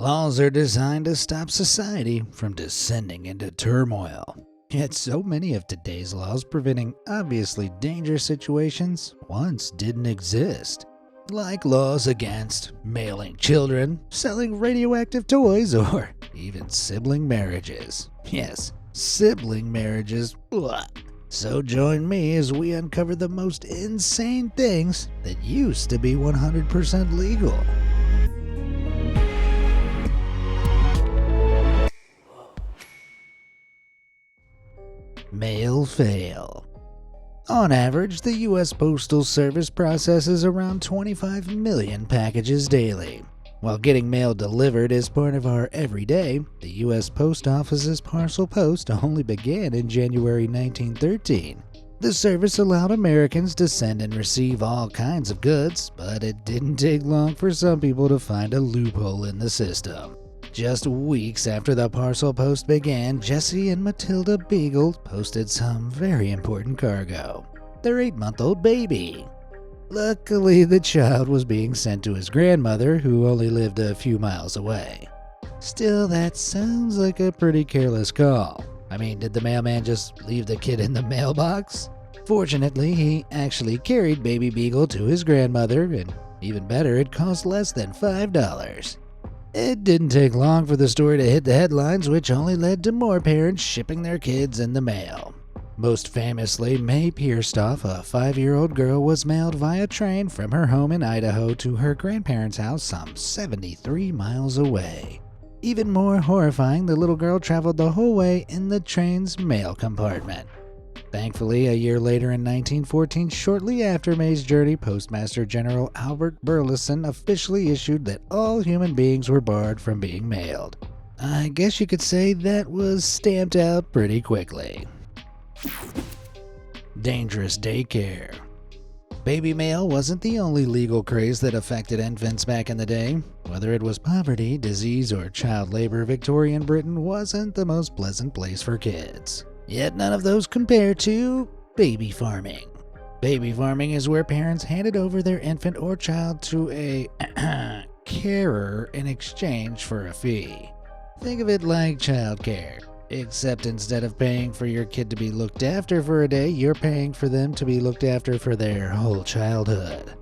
Laws are designed to stop society from descending into turmoil. Yet so many of today's laws preventing obviously dangerous situations once didn't exist. Like laws against mailing children, selling radioactive toys, or even sibling marriages. Yes, sibling marriages. Blah. So join me as we uncover the most insane things that used to be 100% legal. Mail fail. On average, the U.S. Postal Service processes around 25 million packages daily. While getting mail delivered is part of our everyday, the U.S. Post Office's parcel post only began in January 1913. The service allowed Americans to send and receive all kinds of goods, but it didn't take long for some people to find a loophole in the system. Just weeks after the parcel post began, Jesse and Matilda Beagle posted some very important cargo: their 8-month-old baby. Luckily, the child was being sent to his grandmother, who only lived a few miles away. Still, that sounds like a pretty careless call. I mean, did the mailman just leave the kid in the mailbox? Fortunately, he actually carried baby Beagle to his grandmother, and even better, it cost less than $5. It didn't take long for the story to hit the headlines, which only led to more parents shipping their kids in the mail. Most famously, Mae Pierstoff, a 5-year-old girl, was mailed via train from her home in Idaho to her grandparents' house some 73 miles away. Even more horrifying, the little girl traveled the whole way in the train's mail compartment. Thankfully, a year later in 1914, shortly after Mae's journey, Postmaster General Albert Burleson officially issued that all human beings were barred from being mailed. I guess you could say that was stamped out pretty quickly. Dangerous daycare. Baby mail wasn't the only legal craze that affected infants back in the day. Whether it was poverty, disease, or child labor, Victorian Britain wasn't the most pleasant place for kids. Yet none of those compare to baby farming. Baby farming is where parents handed over their infant or child to a carer in exchange for a fee. Think of it like childcare, except instead of paying for your kid to be looked after for a day, you're paying for them to be looked after for their whole childhood.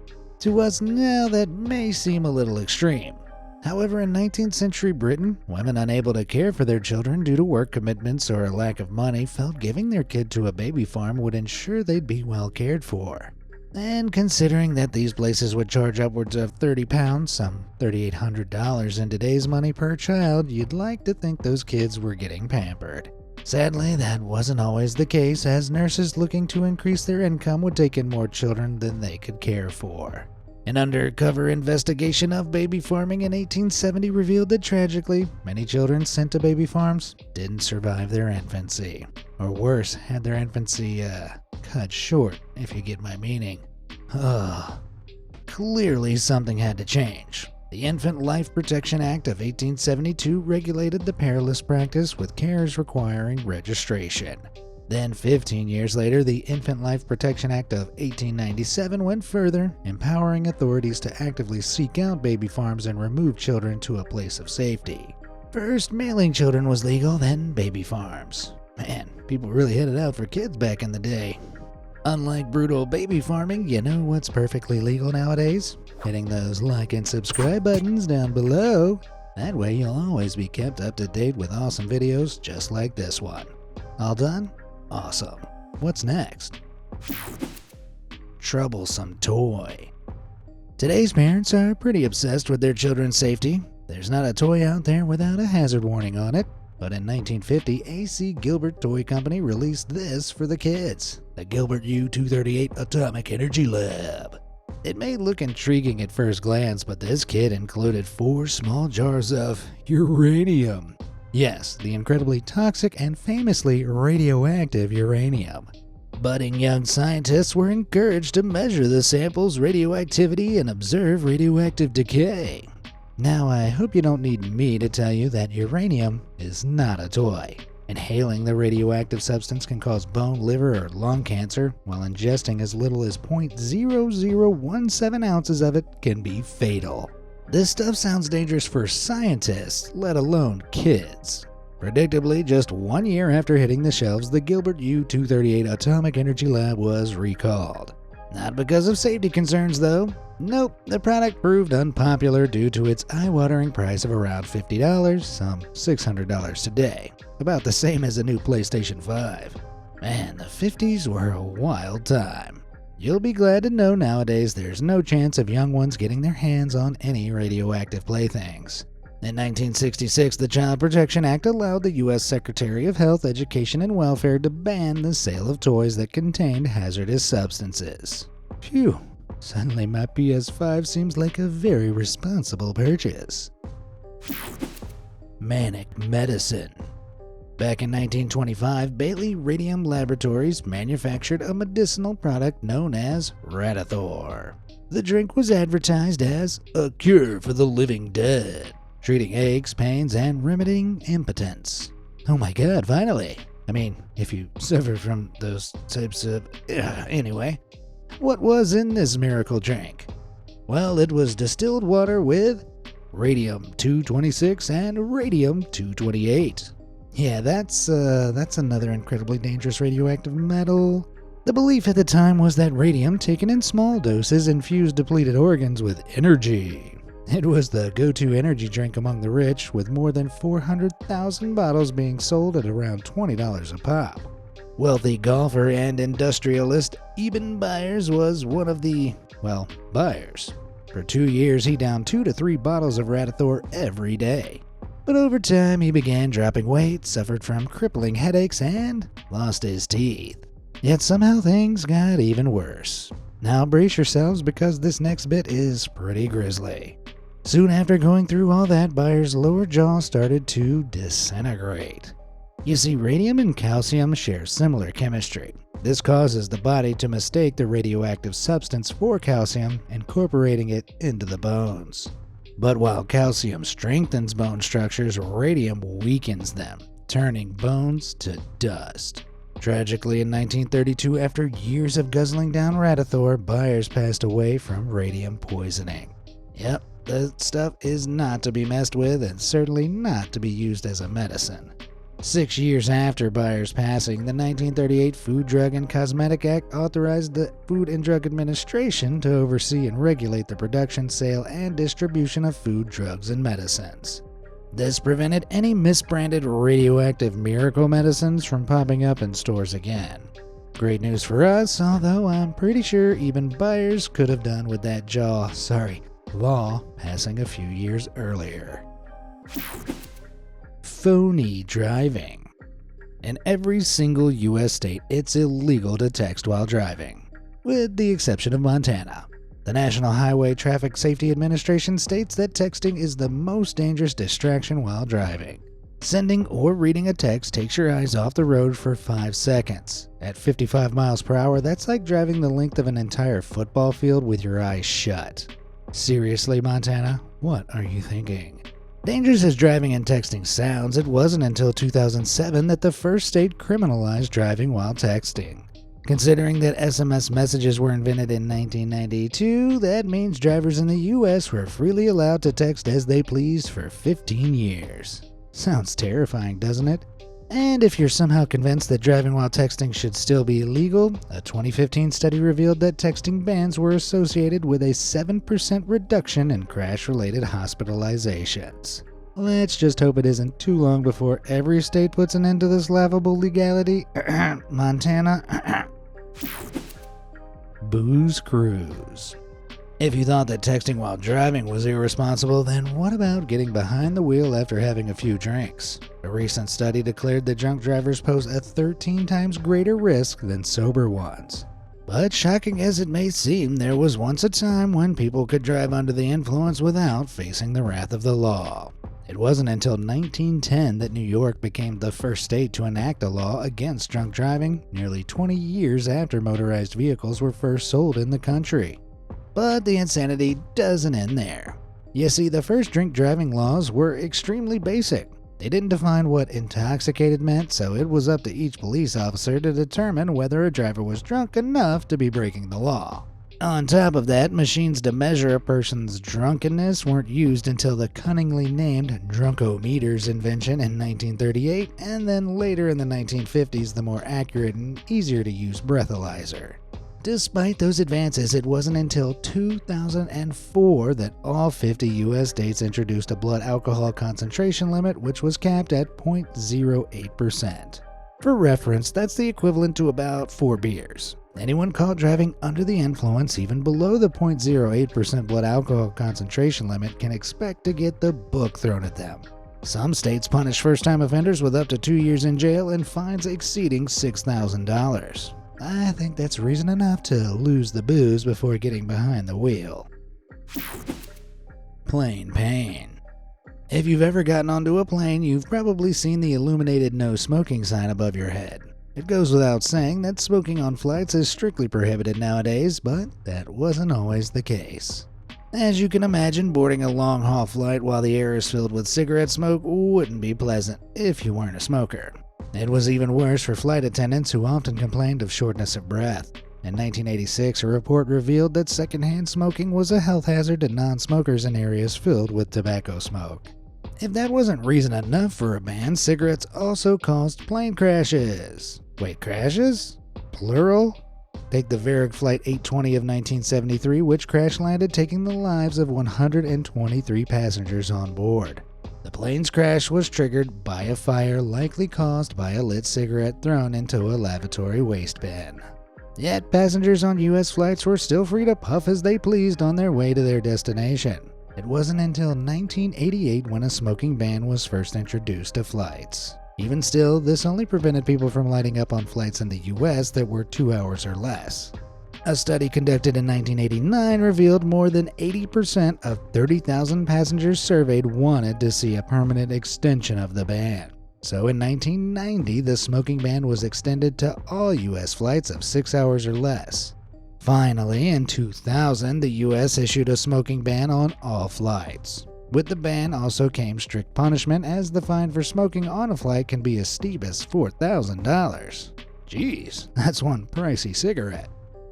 To us now, that may seem a little extreme. However, in 19th century Britain, women unable to care for their children due to work commitments or a lack of money felt giving their kid to a baby farm would ensure they'd be well cared for. And considering that these places would charge upwards of £30, some $3,800 in today's money per child, you'd like to think those kids were getting pampered. Sadly, that wasn't always the case, as nurses looking to increase their income would take in more children than they could care for. An undercover investigation of baby farming in 1870 revealed that tragically, many children sent to baby farms didn't survive their infancy. Or worse, had their infancy, cut short, if you get my meaning. Clearly something had to change. The Infant Life Protection Act of 1872 regulated the perilous practice, with carers requiring registration. Then 15 years later, the Infant Life Protection Act of 1897 went further, empowering authorities to actively seek out baby farms and remove children to a place of safety. First, mailing children was legal, then baby farms. Man, people really had it out for kids back in the day. Unlike brutal baby farming, you know what's perfectly legal nowadays? Hitting those like and subscribe buttons down below. That way you'll always be kept up to date with awesome videos just like this one. All done? Awesome. What's next? Troublesome toy. Today's parents are pretty obsessed with their children's safety. There's not a toy out there without a hazard warning on it. But in 1950, A.C. Gilbert Toy Company released this for the kids, the Gilbert U-238 Atomic Energy Lab. It may look intriguing at first glance, but this kit included 4 small jars of uranium. Yes, the incredibly toxic and famously radioactive uranium. Budding young scientists were encouraged to measure the sample's radioactivity and observe radioactive decay. Now, I hope you don't need me to tell you that uranium is not a toy. Inhaling the radioactive substance can cause bone, liver, or lung cancer, while ingesting as little as 0.0017 ounces of it can be fatal. This stuff sounds dangerous for scientists, let alone kids. Predictably, just 1 year after hitting the shelves, the Gilbert U-238 Atomic Energy Lab was recalled. Not because of safety concerns, though. Nope, the product proved unpopular due to its eye-watering price of around $50, some $600 today. About the same as a new PlayStation 5. Man, the 50s were a wild time. You'll be glad to know nowadays there's no chance of young ones getting their hands on any radioactive playthings. In 1966, the Child Protection Act allowed the U.S. Secretary of Health, Education, and Welfare to ban the sale of toys that contained hazardous substances. Phew, suddenly my PS5 seems like a very responsible purchase. Manic medicine. Back in 1925, Bailey Radium Laboratories manufactured a medicinal product known as Radithor. The drink was advertised as a cure for the living dead, treating aches, pains, and remedying impotence. Oh my god, finally! I mean, if you suffer from those types of... Anyway, what was in this miracle drink? Well, it was distilled water with radium-226 and radium-228. Yeah, that's another incredibly dangerous radioactive metal. The belief at the time was that radium taken in small doses infused depleted organs with energy. It was the go-to energy drink among the rich, with more than 400,000 bottles being sold at around $20 a pop. Wealthy golfer and industrialist Eben Byers was one of the, buyers. For 2 years, he downed 2 to 3 bottles of Radithor every day. But over time, he began dropping weight, suffered from crippling headaches, and lost his teeth. Yet somehow things got even worse. Now brace yourselves, because this next bit is pretty grisly. Soon after going through all that, Byers' lower jaw started to disintegrate. You see, radium and calcium share similar chemistry. This causes the body to mistake the radioactive substance for calcium, incorporating it into the bones. But while calcium strengthens bone structures, radium weakens them, turning bones to dust. Tragically, in 1932, after years of guzzling down Radithor, Byers passed away from radium poisoning. Yep, that stuff is not to be messed with, and certainly not to be used as a medicine. 6 years after Byers' passing, the 1938 Food, Drug, and Cosmetic Act authorized the Food and Drug Administration to oversee and regulate the production, sale, and distribution of food, drugs, and medicines. This prevented any misbranded radioactive miracle medicines from popping up in stores again. Great news for us, although I'm pretty sure even Byers could have done with that law passing a few years earlier. Phony driving. In every single U.S. state, it's illegal to text while driving, with the exception of Montana. The National Highway Traffic Safety Administration states that texting is the most dangerous distraction while driving. Sending or reading a text takes your eyes off the road for 5 seconds. At 55 miles per hour, that's like driving the length of an entire football field with your eyes shut. Seriously, Montana? What are you thinking? Dangerous as driving and texting sounds, it wasn't until 2007 that the first state criminalized driving while texting. Considering that SMS messages were invented in 1992, that means drivers in the US were freely allowed to text as they pleased for 15 years. Sounds terrifying, doesn't it? And if you're somehow convinced that driving while texting should still be illegal, a 2015 study revealed that texting bans were associated with a 7% reduction in crash-related hospitalizations. Let's just hope it isn't too long before every state puts an end to this laughable legality. Montana. Booze Cruise. If you thought that texting while driving was irresponsible, then what about getting behind the wheel after having a few drinks? A recent study declared that drunk drivers pose a 13 times greater risk than sober ones. But shocking as it may seem, there was once a time when people could drive under the influence without facing the wrath of the law. It wasn't until 1910 that New York became the first state to enact a law against drunk driving, nearly 20 years after motorized vehicles were first sold in the country. But the insanity doesn't end there. You see, the first drink driving laws were extremely basic. They didn't define what intoxicated meant, so it was up to each police officer to determine whether a driver was drunk enough to be breaking the law. On top of that, machines to measure a person's drunkenness weren't used until the cunningly named drunkometer's invention in 1938, and then later in the 1950s, the more accurate and easier to use breathalyzer. Despite those advances, it wasn't until 2004 that all 50 U.S. states introduced a blood alcohol concentration limit, which was capped at 0.08%. For reference, that's the equivalent to about 4 beers. Anyone caught driving under the influence, even below the 0.08% blood alcohol concentration limit, can expect to get the book thrown at them. Some states punish first-time offenders with up to 2 years in jail and fines exceeding $6,000. I think that's reason enough to lose the booze before getting behind the wheel. Plane pain. If you've ever gotten onto a plane, you've probably seen the illuminated no smoking sign above your head. It goes without saying that smoking on flights is strictly prohibited nowadays, but that wasn't always the case. As you can imagine, boarding a long-haul flight while the air is filled with cigarette smoke wouldn't be pleasant if you weren't a smoker. It was even worse for flight attendants who often complained of shortness of breath. In 1986, a report revealed that secondhand smoking was a health hazard to non-smokers in areas filled with tobacco smoke. If that wasn't reason enough for a ban, cigarettes also caused plane crashes. Wait, crashes? Plural? Take the Varig Flight 820 of 1973, which crash-landed, taking the lives of 123 passengers on board. The plane's crash was triggered by a fire likely caused by a lit cigarette thrown into a lavatory waste bin. Yet passengers on U.S. flights were still free to puff as they pleased on their way to their destination. It wasn't until 1988 when a smoking ban was first introduced to flights. Even still, this only prevented people from lighting up on flights in the U.S. that were 2 hours or less. A study conducted in 1989 revealed more than 80% of 30,000 passengers surveyed wanted to see a permanent extension of the ban. So in 1990, the smoking ban was extended to all U.S. flights of 6 hours or less. Finally, in 2000, the U.S. issued a smoking ban on all flights. With the ban also came strict punishment, as the fine for smoking on a flight can be as steep as $4,000. Jeez, that's one pricey cigarette.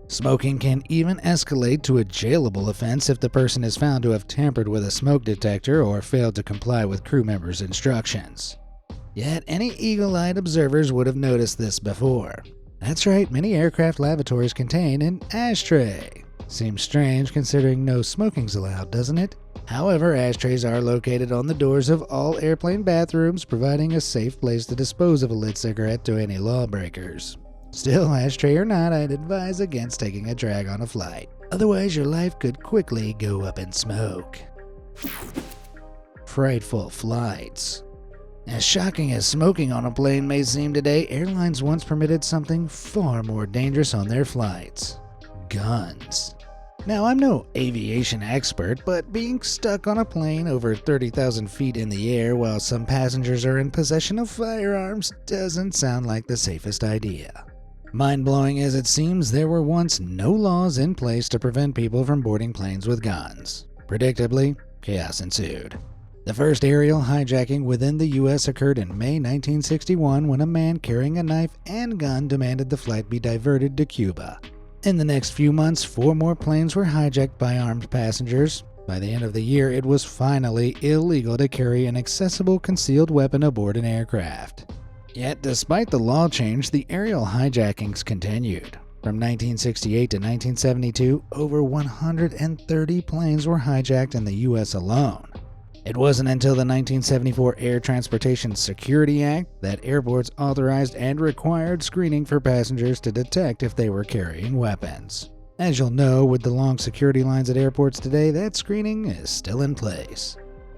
Smoking can even escalate to a jailable offense if the person is found to have tampered with a smoke detector or failed to comply with crew members' instructions. Yet any eagle-eyed observers would have noticed this before. That's right, many aircraft lavatories contain an ashtray. Seems strange considering no smoking's allowed, doesn't it? However, ashtrays are located on the doors of all airplane bathrooms, providing a safe place to dispose of a lit cigarette to any lawbreakers. Still, ashtray or not, I'd advise against taking a drag on a flight. Otherwise, your life could quickly go up in smoke. Frightful flights. As shocking as smoking on a plane may seem today, airlines once permitted something far more dangerous on their flights: guns. Now, I'm no aviation expert, but being stuck on a plane over 30,000 feet in the air while some passengers are in possession of firearms doesn't sound like the safest idea. Mind-blowing as it seems, there were once no laws in place to prevent people from boarding planes with guns. Predictably, chaos ensued. The first aerial hijacking within the U.S. occurred in May 1961 when a man carrying a knife and gun demanded the flight be diverted to Cuba. In the next few months, 4 more planes were hijacked by armed passengers. By the end of the year, it was finally illegal to carry an accessible concealed weapon aboard an aircraft. Yet, despite the law change, the aerial hijackings continued. From 1968 to 1972, over 130 planes were hijacked in the U.S. alone. It wasn't until the 1974 Air Transportation Security Act that airports authorized and required screening for passengers to detect if they were carrying weapons. As you'll know, with the long security lines at airports today, that screening is still in place.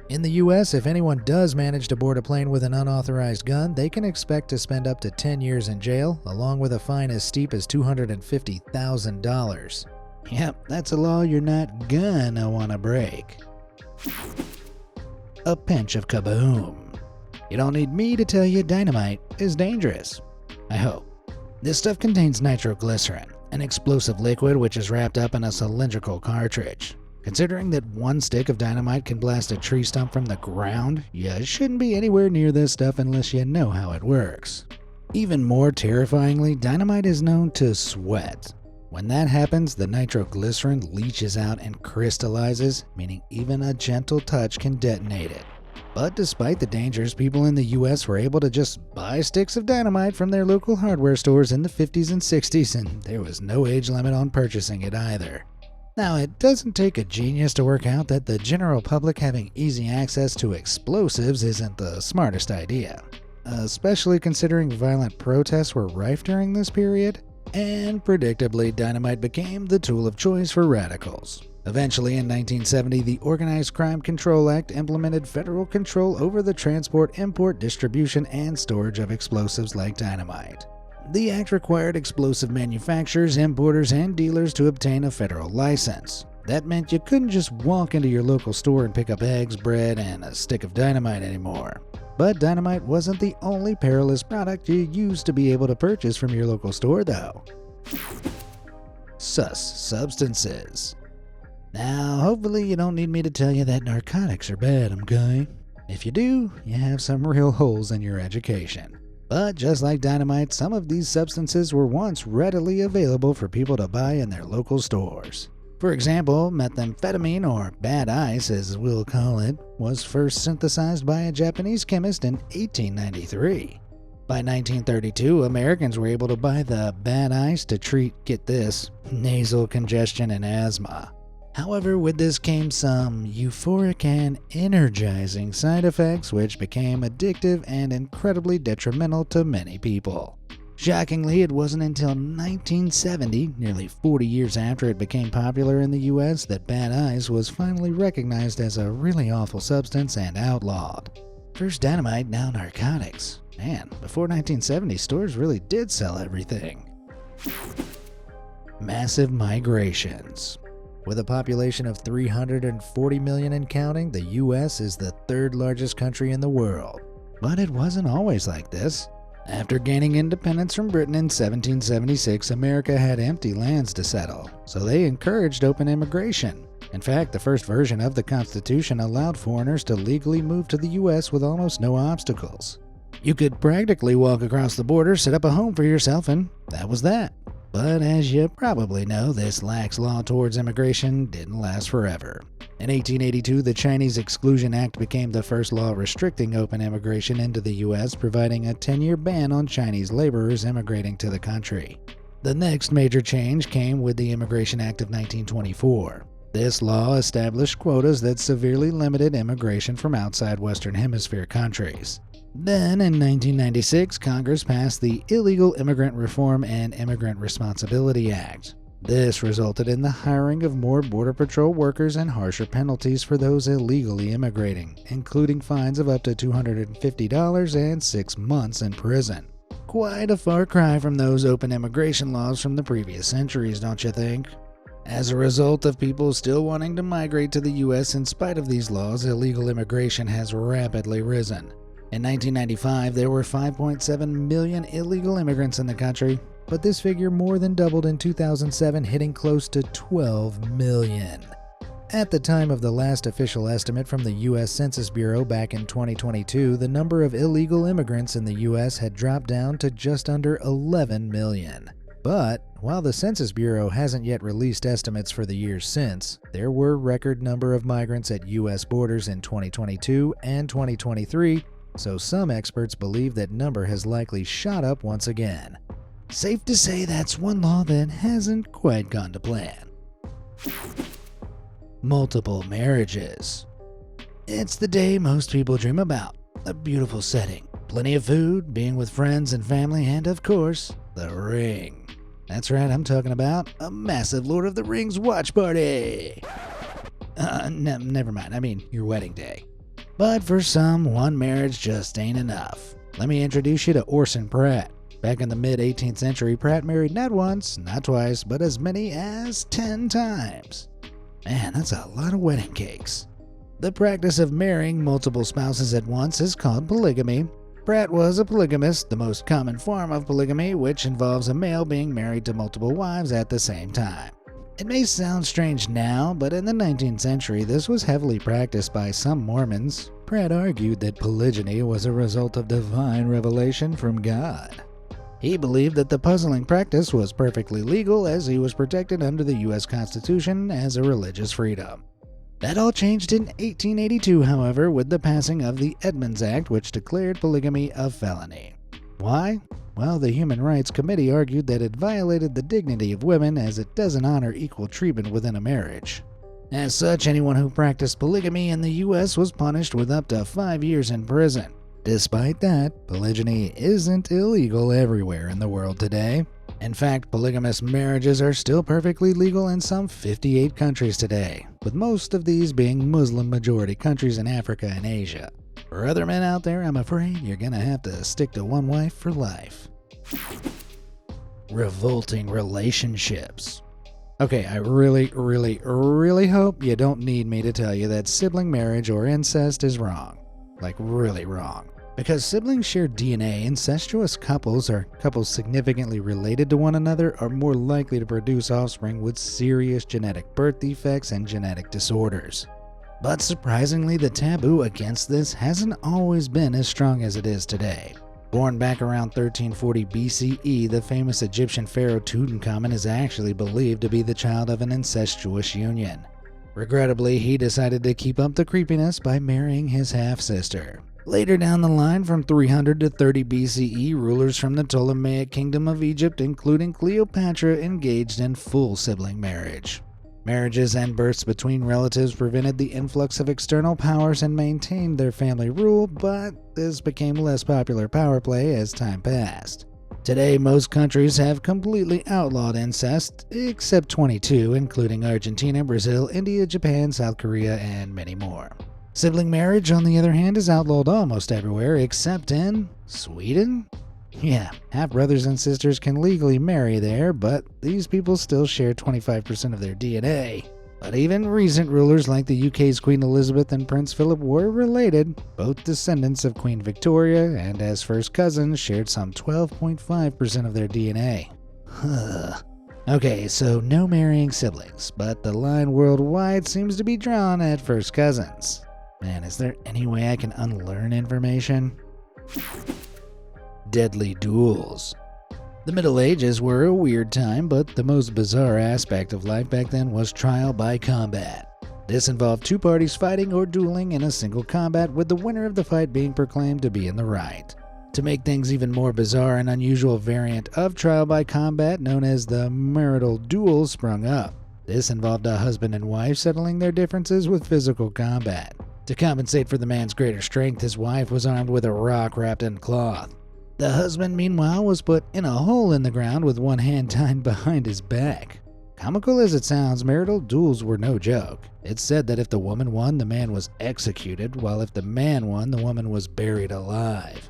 In the U.S., if anyone does manage to board a plane with an unauthorized gun, they can expect to spend up to 10 years in jail, along with a fine as steep as $250,000. Yep, that's a law you're not gonna want to break. A pinch of kaboom. You don't need me to tell you dynamite is dangerous. I hope. This stuff contains nitroglycerin, an explosive liquid which is wrapped up in a cylindrical cartridge. Considering that one stick of dynamite can blast a tree stump from the ground, you shouldn't be anywhere near this stuff unless you know how it works. Even more terrifyingly, dynamite is known to sweat. When that happens, the nitroglycerin leaches out and crystallizes, meaning even a gentle touch can detonate it. But despite the dangers, people in the US were able to just buy sticks of dynamite from their local hardware stores in the 50s and 60s, and there was no age limit on purchasing it either. Now, it doesn't take a genius to work out that the general public having easy access to explosives isn't the smartest idea, especially considering violent protests were rife during this period, and predictably, dynamite became the tool of choice for radicals. Eventually, in 1970, the Organized Crime Control Act implemented federal control over the transport, import, distribution, and storage of explosives like dynamite. The act required explosive manufacturers, importers, and dealers to obtain a federal license. That meant you couldn't just walk into your local store and pick up eggs, bread, and a stick of dynamite anymore. But dynamite wasn't the only perilous product you used to be able to purchase from your local store, though. Sus substances. Now, hopefully you don't need me to tell you that narcotics are bad, okay? If you do, you have some real holes in your education. But just like dynamite, some of these substances were once readily available for people to buy in their local stores. For example, methamphetamine, or bad ice as we'll call it, was first synthesized by a Japanese chemist in 1893. By 1932, Americans were able to buy the bad ice to treat, get this, nasal congestion and asthma. However, with this came some euphoric and energizing side effects which became addictive and incredibly detrimental to many people. Shockingly, it wasn't until 1970, nearly 40 years after it became popular in the US, that bad ice was finally recognized as a really awful substance and outlawed. First dynamite, now narcotics. Man, before 1970, stores really did sell everything. Massive migrations. With a population of 340 million and counting, the US is the third largest country in the world. But it wasn't always like this. After gaining independence from Britain in 1776, America had empty lands to settle, so they encouraged open immigration. In fact, the first version of the Constitution allowed foreigners to legally move to the US with almost no obstacles. You could practically walk across the border, set up a home for yourself, and that was that. But as you probably know, this lax law towards immigration didn't last forever. In 1882, the Chinese Exclusion Act became the first law restricting open immigration into the U.S., providing a 10-year ban on Chinese laborers immigrating to the country. The next major change came with the Immigration Act of 1924. This law established quotas that severely limited immigration from outside Western Hemisphere countries. Then, in 1996, Congress passed the Illegal Immigrant Reform and Immigrant Responsibility Act. This resulted in the hiring of more Border Patrol workers and harsher penalties for those illegally immigrating, including fines of up to $250 and 6 months in prison. Quite a far cry from those open immigration laws from the previous centuries, don't you think? As a result of people still wanting to migrate to the U.S. in spite of these laws, illegal immigration has rapidly risen. In 1995, there were 5.7 million illegal immigrants in the country, but this figure more than doubled in 2007, hitting close to 12 million. At the time of the last official estimate from the U.S. Census Bureau back in 2022, the number of illegal immigrants in the U.S. had dropped down to just under 11 million. But while the Census Bureau hasn't yet released estimates for the years since, there were record number of migrants at U.S. borders in 2022 and 2023, so some experts believe that number has likely shot up once again. Safe to say that's one law that hasn't quite gone to plan. Multiple marriages. It's the day most people dream about. A beautiful setting, plenty of food, being with friends and family, and of course, the ring. That's right, I'm talking about a massive Lord of the Rings watch party. Never mind, I mean your wedding day. But for some, one marriage just ain't enough. Let me introduce you to Orson Pratt. Back in the mid-18th century, Pratt married not once, not twice, but as many as 10 times. Man, that's a lot of wedding cakes. The practice of marrying multiple spouses at once is called polygamy. Pratt was a polygamist, the most common form of polygamy, which involves a male being married to multiple wives at the same time. It may sound strange now, but in the 19th century, this was heavily practiced by some Mormons. Pratt argued that polygyny was a result of divine revelation from God. He believed that the puzzling practice was perfectly legal as he was protected under the U.S. Constitution as a religious freedom. That all changed in 1882, however, with the passing of the Edmunds Act, which declared polygamy a felony. Why? Well, the Human Rights Committee argued that it violated the dignity of women as it doesn't honor equal treatment within a marriage. As such, anyone who practiced polygamy in the U.S. was punished with up to 5 years in prison. Despite that, polygyny isn't illegal everywhere in the world today. In fact, polygamous marriages are still perfectly legal in some 58 countries today, with most of these being Muslim-majority countries in Africa and Asia. For other men out there, I'm afraid you're gonna have to stick to one wife for life. Revolting relationships. Okay, I really hope you don't need me to tell you that sibling marriage or incest is wrong. Like, really wrong. Because siblings share DNA, incestuous couples or couples significantly related to one another are more likely to produce offspring with serious genetic birth defects and genetic disorders. But surprisingly, the taboo against this hasn't always been as strong as it is today. Born back around 1340 BCE, the famous Egyptian pharaoh Tutankhamun is actually believed to be the child of an incestuous union. Regrettably, he decided to keep up the creepiness by marrying his half-sister. Later down the line, from 300 to 30 BCE, rulers from the Ptolemaic Kingdom of Egypt, including Cleopatra, engaged in full sibling marriage. Marriages and births between relatives prevented the influx of external powers and maintained their family rule, but this became less popular power play as time passed. Today, most countries have completely outlawed incest, except 22, including Argentina, Brazil, India, Japan, South Korea, and many more. Sibling marriage, on the other hand, is outlawed almost everywhere except in Sweden? Yeah, half-brothers and sisters can legally marry there, but these people still share 25% of their DNA. But even recent rulers like the UK's Queen Elizabeth and Prince Philip were related, both descendants of Queen Victoria, and as first cousins shared some 12.5% of their DNA. Okay, so no marrying siblings, but the line worldwide seems to be drawn at first cousins. Man, is there any way I can unlearn information? Deadly duels. The Middle Ages were a weird time, but the most bizarre aspect of life back then was trial by combat. This involved two parties fighting or dueling in a single combat, with the winner of the fight being proclaimed to be in the right. To make things even more bizarre, an unusual variant of trial by combat known as the marital duel sprung up. This involved a husband and wife settling their differences with physical combat. To compensate for the man's greater strength, his wife was armed with a rock wrapped in cloth. The husband, meanwhile, was put in a hole in the ground with one hand tied behind his back. Comical as it sounds, marital duels were no joke. It's said that if the woman won, the man was executed, while if the man won, the woman was buried alive.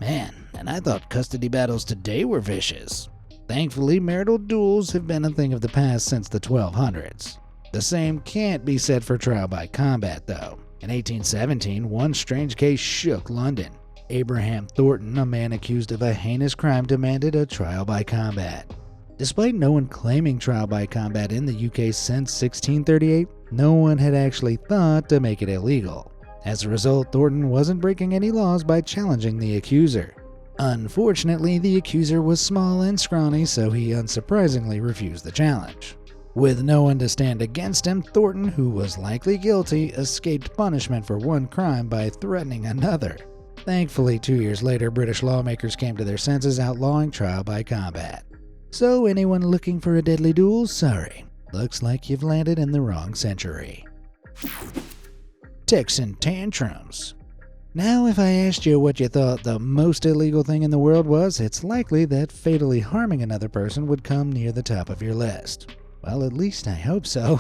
Man, and I thought custody battles today were vicious. Thankfully, marital duels have been a thing of the past since the 1200s. The same can't be said for trial by combat, though. In 1817, one strange case shook London. Abraham Thornton, a man accused of a heinous crime, demanded a trial by combat. Despite no one claiming trial by combat in the UK since 1638, no one had actually thought to make it illegal. As a result, Thornton wasn't breaking any laws by challenging the accuser. Unfortunately, the accuser was small and scrawny, so he unsurprisingly refused the challenge. With no one to stand against him, Thornton, who was likely guilty, escaped punishment for one crime by threatening another. Thankfully, 2 years later, British lawmakers came to their senses, outlawing trial by combat. So anyone looking for a deadly duel, sorry. Looks like you've landed in the wrong century. Texan tantrums. Now, if I asked you what you thought the most illegal thing in the world was, it's likely that fatally harming another person would come near the top of your list. Well, at least I hope so.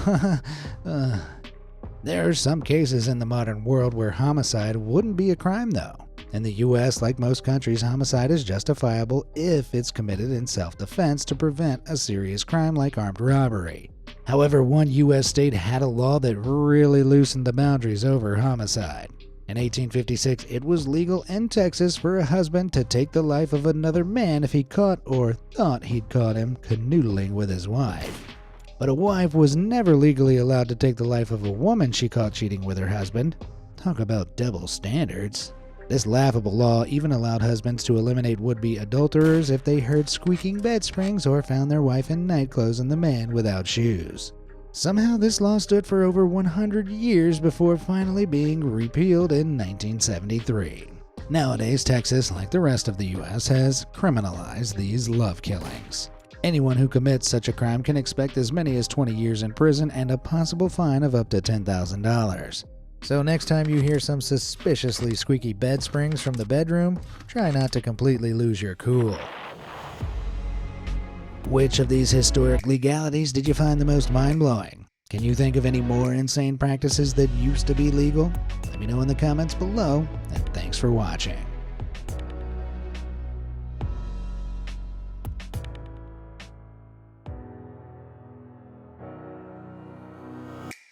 There are some cases in the modern world where homicide wouldn't be a crime, though. In the US, like most countries, homicide is justifiable if it's committed in self-defense to prevent a serious crime like armed robbery. However, one US state had a law that really loosened the boundaries over homicide. In 1856, it was legal in Texas for a husband to take the life of another man if he caught or thought he'd caught him canoodling with his wife. But a wife was never legally allowed to take the life of a woman she caught cheating with her husband. Talk about double standards. This laughable law even allowed husbands to eliminate would-be adulterers if they heard squeaking bed springs or found their wife in nightclothes and the man without shoes. Somehow this law stood for over 100 years before finally being repealed in 1973. Nowadays, Texas, like the rest of the U.S., has criminalized these love killings. Anyone who commits such a crime can expect as many as 20 years in prison and a possible fine of up to $10,000. So next time you hear some suspiciously squeaky bed springs from the bedroom, try not to completely lose your cool. Which of these historic legalities did you find the most mind-blowing? Can you think of any more insane practices that used to be legal? Let me know in the comments below, and thanks for watching.